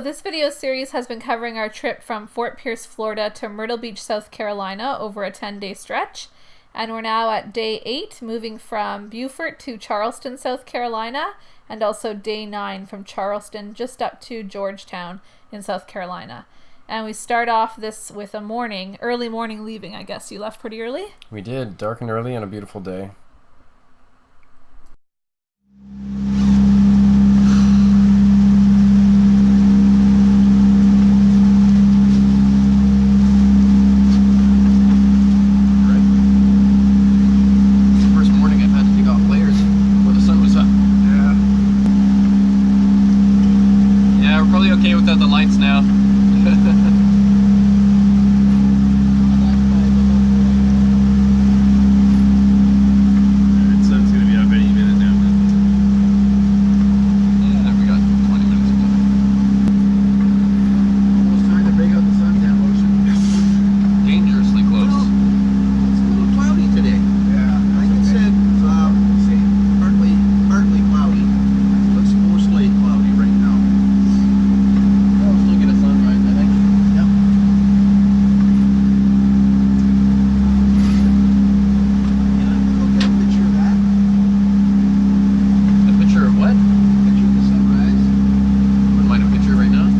this video series has been covering our trip from Fort Pierce, Florida to Myrtle Beach, South Carolina over a 10-day stretch. And we're now at day 8, moving from Beaufort to Charleston, South Carolina, and also day 9 from Charleston just up to Georgetown in South Carolina. And we start off this with a early morning leaving, I guess. You left pretty early? We did, dark and early on a beautiful day. Without the lights now. Sun's gonna be up any minute now. Yeah, we got 20 minutes ago. Almost time to break out the suntan lotion. Dangerously close. Well, it's a little cloudy today. Yeah. Like I said, partly cloudy. Looks mostly cloudy right now. Still get a sunrise, I think. Yep. Yeah, go get a picture of that. A picture of what? Picture of the sunrise. Wouldn't mind a picture right now.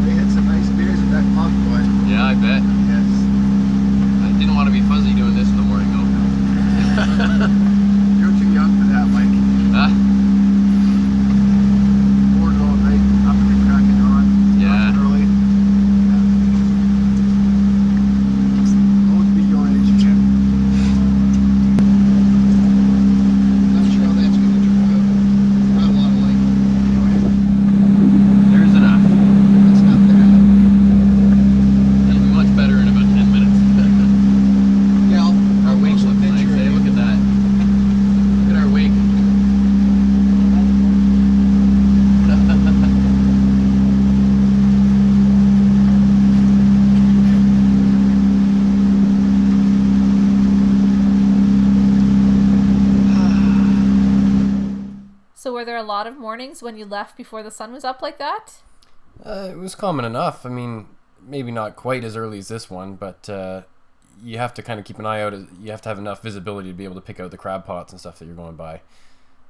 They had some nice beers at that pub, boy. Yeah, I bet. Yes. I didn't want to be fuzzy doing this in the morning though. You're too young for that, Mike. Huh? Bored all night, up and cracking on. Yeah. Up early. Yeah. Always be your age again. Not sure how that's going to turn out. Not a lot of light. Anyway, There's enough. that's not bad. It'll be much better in about 10 minutes. Yeah, Our I'll wake post a looks nice, picture eh? of Look you. at that. Look at our wake. So were there a lot of mornings when you left before the sun was up like that? It was common enough. I mean, maybe not quite as early as this one, but you have to kind of keep an eye out. You have to have enough visibility to be able to pick out the crab pots and stuff that you're going by.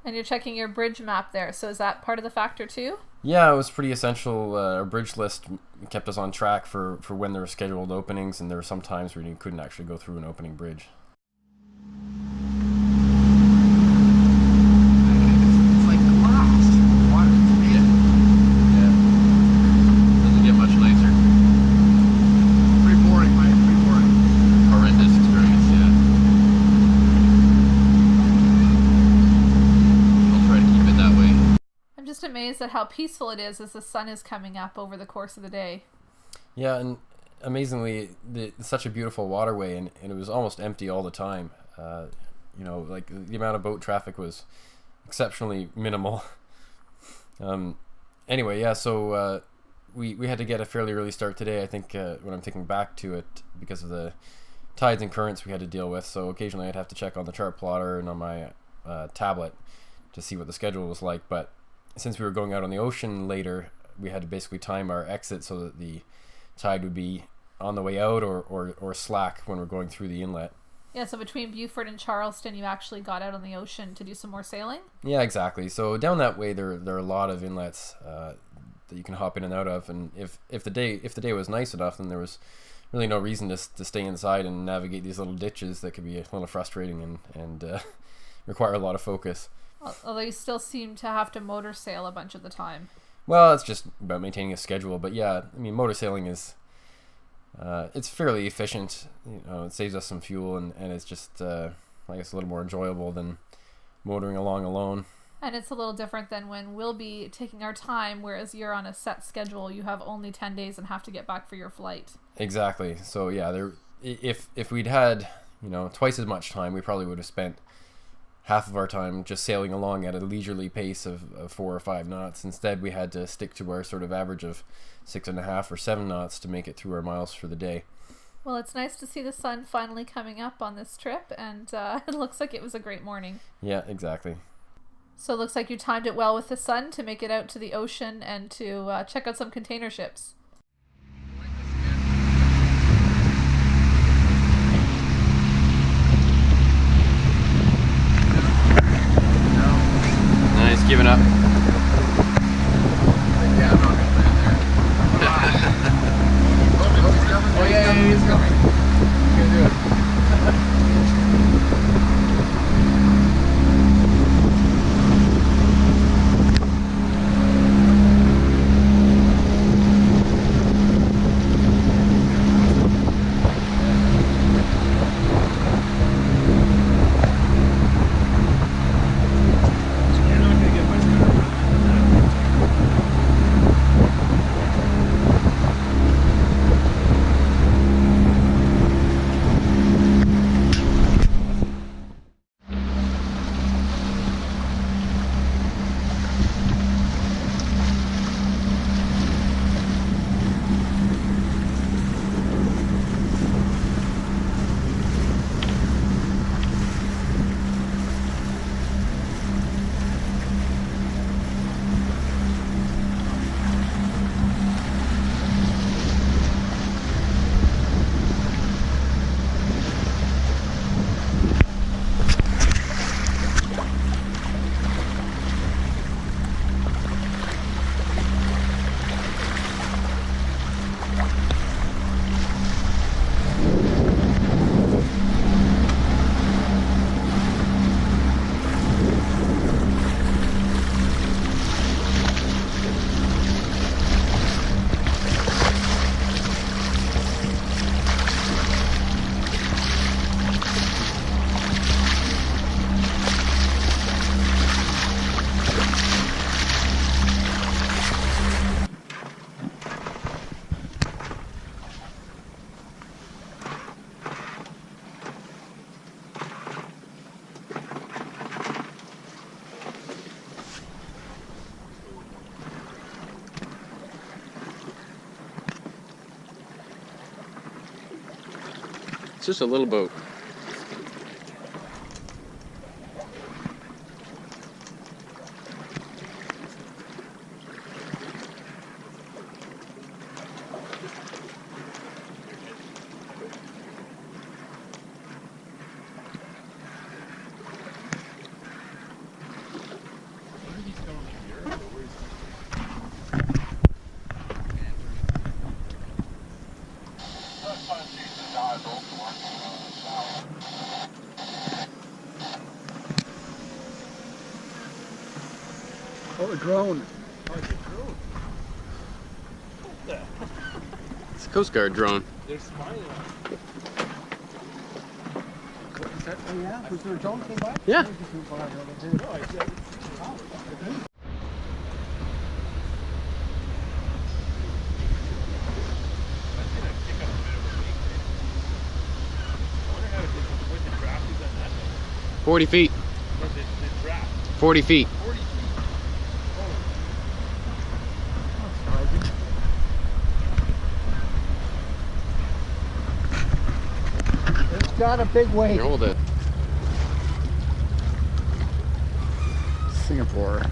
And you're checking your bridge map there, so is that part of the factor too? Yeah, it was pretty essential. Our bridge list kept us on track for when there were scheduled openings, and there were some times where you couldn't actually go through an opening bridge. It's like the last water. Yeah. Doesn't get much nicer. Pretty boring, Mike. Pretty boring. Horrendous experience, yeah. I'll try to keep it that way. I'm just amazed at how peaceful it is as the sun is coming up over the course of the day. Yeah, and amazingly, it's such a beautiful waterway, and it was almost empty all the time. Like the amount of boat traffic was exceptionally minimal. Anyway, yeah, so we had to get a fairly early start today, I think, when I'm thinking back to it, because of the tides and currents we had to deal with. So occasionally I'd have to check on the chart plotter and on my tablet to see what the schedule was like. But since we were going out on the ocean later, we had to basically time our exit so that the tide would be on the way out or slack when we're going through the inlet. Yeah, so between Beaufort and Charleston, you actually got out on the ocean to do some more sailing? Yeah, exactly. So down that way, there are a lot of inlets that you can hop in and out of. And if the day was nice enough, then there was really no reason to stay inside and navigate these little ditches that could be a little frustrating and require a lot of focus. Although you still seem to have to motor sail a bunch of the time. Well, it's just about maintaining a schedule. But yeah, I mean, motor sailing is it's fairly efficient. It saves us some fuel, and it's just I guess a little more enjoyable than motoring along alone. And it's a little different than when we'll be taking our time, whereas you're on a set schedule. You have only 10 days and have to get back for your flight. Exactly. So yeah, if we'd had twice as much time, we probably would have spent half of our time just sailing along at a leisurely pace of 4 or 5 knots. Instead, we had to stick to our sort of average of 6.5 or 7 knots to make it through our miles for the day. Well, it's nice to see the sun finally coming up on this trip, and it looks like it was a great morning. Yeah, exactly. So it looks like you timed it well with the sun to make it out to the ocean and to check out some container ships. Nice, giving up. Yeah, I'm not gonna land there. Oh yeah, he's coming. He's gonna do it. It's just a little boat. Oh, a drone. It's a Coast Guard drone. They're smiling. Oh yeah? Was there a drone came by? Yeah. No, I said. That's gonna kick up a bit of a wake. I wonder how what the draft is on that thing. 40 feet. No, the draft. 40 feet. 40 feet. It's got a big weight. Here, hold it. Singapore. They're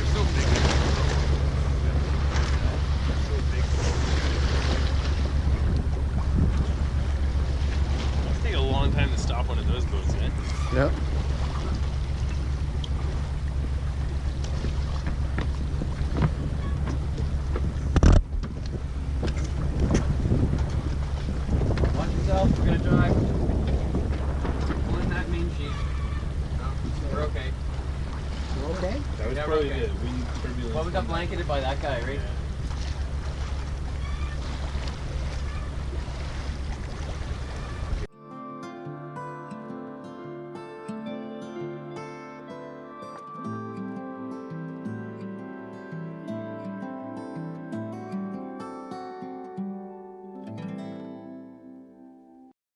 so big. So big. It'll take a long time to stop one of those boats, eh? Yep. Watch yourself, we're gonna drive. Pull in that main sheet. No, we're okay. Okay. That was Yeah, probably okay. the wind turbulence. Well, we got blanketed by that guy, right? Yeah.